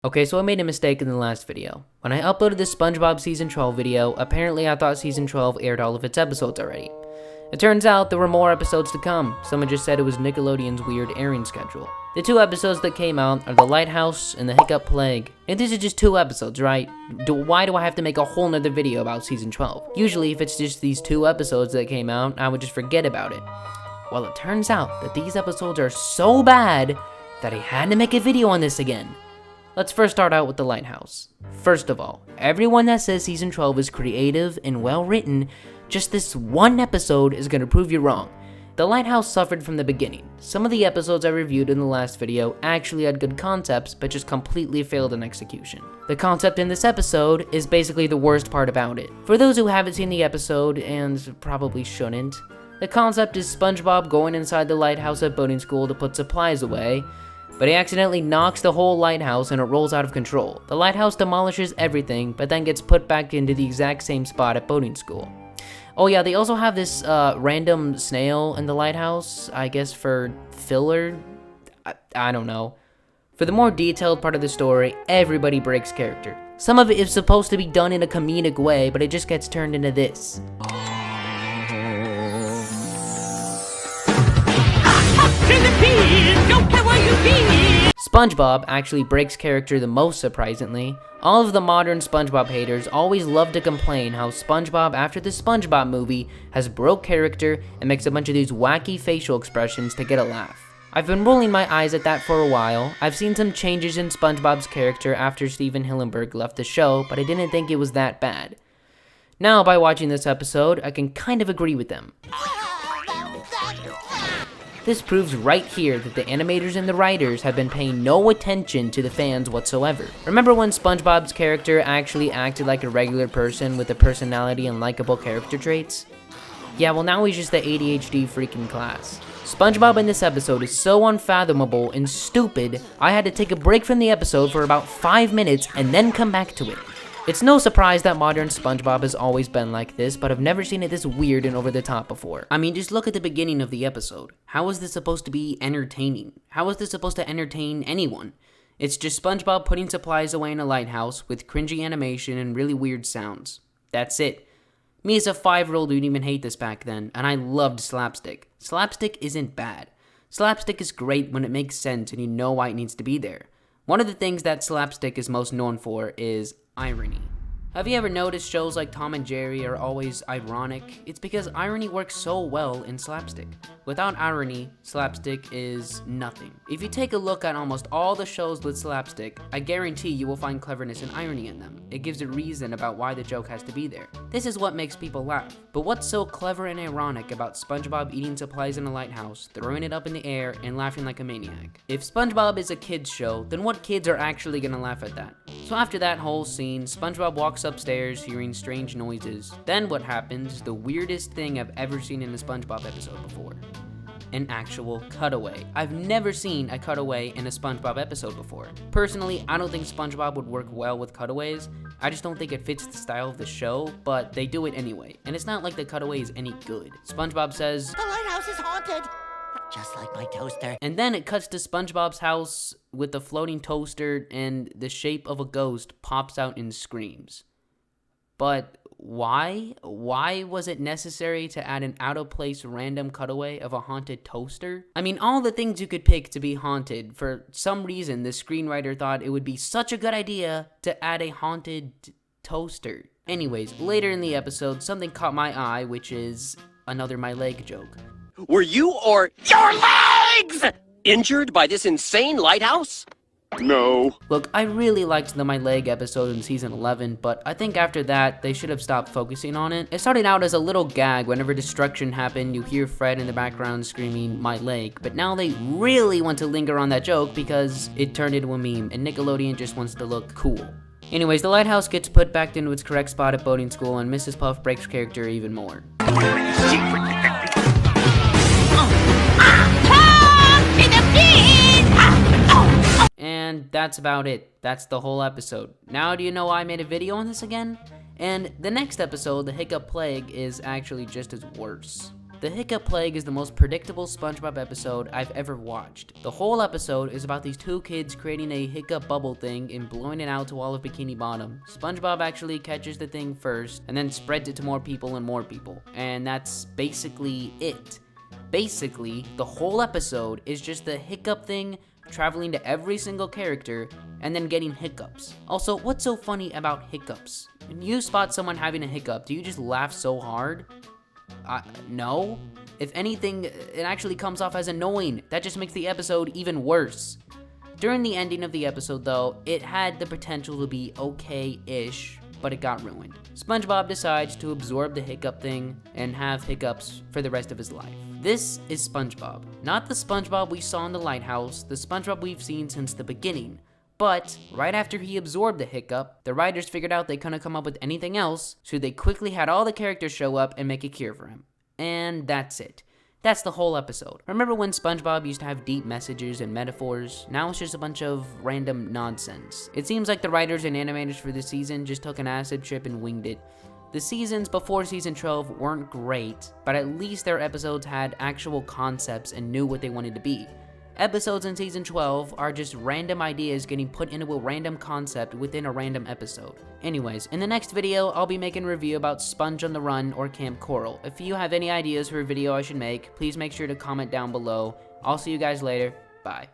Okay, so I made a mistake in the last video. When I uploaded the SpongeBob Season 12 video, apparently I thought Season 12 aired all of its episodes already. It turns out there were more episodes to come. Someone just said it was Nickelodeon's weird airing schedule. The two episodes that came out are The Lighthouse and The Hiccup Plague. And these are just two episodes, right? Why do I have to make a whole nother video about Season 12? Usually if it's just these two episodes that came out, I would just forget about it. Well, it turns out that these episodes are so bad that I had to make a video on this again. Let's first start out with The Lighthouse. First of all, everyone that says Season 12 is creative and well written, just this one episode is going to prove you wrong. The Lighthouse suffered from the beginning. Some of the episodes I reviewed in the last video actually had good concepts, but just completely failed in execution. The concept in this episode is basically the worst part about it. For those who haven't seen the episode, and probably shouldn't, the concept is SpongeBob going inside the lighthouse at boating school to put supplies away, but he accidentally knocks the whole lighthouse and it rolls out of control. The lighthouse demolishes everything, but then gets put back into the exact same spot at boating school. Oh yeah, they also have this random snail in the lighthouse, I guess for filler? I don't know. For the more detailed part of the story, everybody breaks character. Some of it is supposed to be done in a comedic way, but it just gets turned into this. SpongeBob actually breaks character the most surprisingly. All of the modern SpongeBob haters always love to complain how SpongeBob after the SpongeBob movie has broke character and makes a bunch of these wacky facial expressions to get a laugh. I've been rolling my eyes at that for a while. I've seen some changes in SpongeBob's character after Steven Hillenburg left the show, but I didn't think it was that bad. Now, by watching this episode, I can kind of agree with them. This proves right here that the animators and the writers have been paying no attention to the fans whatsoever. Remember when SpongeBob's character actually acted like a regular person with a personality and likable character traits? Yeah, well now he's just the ADHD freak in class. SpongeBob in this episode is so unfathomable and stupid, I had to take a break from the episode for about 5 minutes and then come back to it. It's no surprise that modern SpongeBob has always been like this, but I've never seen it this weird and over the top before. I mean, just look at the beginning of the episode. How is this supposed to be entertaining? How is this supposed to entertain anyone? It's just SpongeBob putting supplies away in a lighthouse with cringy animation and really weird sounds. That's it. Me as a 5-year-old didn't even hate this back then, and I loved slapstick. Slapstick isn't bad. Slapstick is great when it makes sense and you know why it needs to be there. One of the things that slapstick is most known for is irony. Have you ever noticed shows like Tom and Jerry are always ironic? It's because irony works so well in slapstick. Without irony, slapstick is nothing. If you take a look at almost all the shows with slapstick, I guarantee you will find cleverness and irony in them. It gives a reason about why the joke has to be there. This is what makes people laugh. But what's so clever and ironic about SpongeBob eating supplies in a lighthouse, throwing it up in the air, and laughing like a maniac? If SpongeBob is a kid's show, then what kids are actually gonna laugh at that? So after that whole scene, SpongeBob walks upstairs hearing strange noises. Then what happens, the weirdest thing I've ever seen in a SpongeBob episode before. An actual cutaway. I've never seen a cutaway in a SpongeBob episode before. Personally, I don't think SpongeBob would work well with cutaways. I just don't think it fits the style of the show, but they do it anyway. And it's not like the cutaway is any good. SpongeBob says, "The lighthouse is haunted, just like my toaster." And then it cuts to SpongeBob's house with a floating toaster and the shape of a ghost pops out and screams. But why? Why was it necessary to add an out-of-place random cutaway of a haunted toaster? I mean, all the things you could pick to be haunted, for some reason the screenwriter thought it would be such a good idea to add a haunted toaster. Anyways, later in the episode, something caught my eye, which is another my leg joke. Were you or your legs injured by this insane lighthouse? No. Look, I really liked the My Leg episode in season 11, but I think after that, they should have stopped focusing on it. It started out as a little gag. Whenever destruction happened, you hear Fred in the background screaming, "My leg," but now they really want to linger on that joke because it turned into a meme, and Nickelodeon just wants to look cool. Anyways, the lighthouse gets put back into its correct spot at boating school, and Mrs. Puff breaks character even more. And that's about it. That's the whole episode. Now do you know why I made a video on this again? And the next episode, The Hiccup Plague, is actually just as worse. The Hiccup Plague is the most predictable SpongeBob episode I've ever watched. The whole episode is about these two kids creating a hiccup bubble thing and blowing it out to all of Bikini Bottom. SpongeBob actually catches the thing first and then spreads it to more people and more people. And that's basically it. Basically, the whole episode is just the hiccup thing traveling to every single character and then getting hiccups. Also, what's so funny about hiccups? When you spot someone having a hiccup, do you just laugh so hard? No. If anything, it actually comes off as annoying. That just makes the episode even worse. During the ending of the episode though, it had the potential to be okay-ish, but it got ruined. SpongeBob decides to absorb the hiccup thing and have hiccups for the rest of his life. This is SpongeBob. Not the SpongeBob we saw in the lighthouse, the SpongeBob we've seen since the beginning. But right after he absorbed the hiccup, the writers figured out they couldn't come up with anything else, so they quickly had all the characters show up and make a cure for him. And that's it. That's the whole episode. Remember when SpongeBob used to have deep messages and metaphors? Now it's just a bunch of random nonsense. It seems like the writers and animators for this season just took an acid trip and winged it. The seasons before season 12 weren't great, but at least their episodes had actual concepts and knew what they wanted to be. Episodes in season 12 are just random ideas getting put into a random concept within a random episode. Anyways, in the next video, I'll be making a review about Sponge on the Run or Camp Coral. If you have any ideas for a video I should make, please make sure to comment down below. I'll see you guys later. Bye.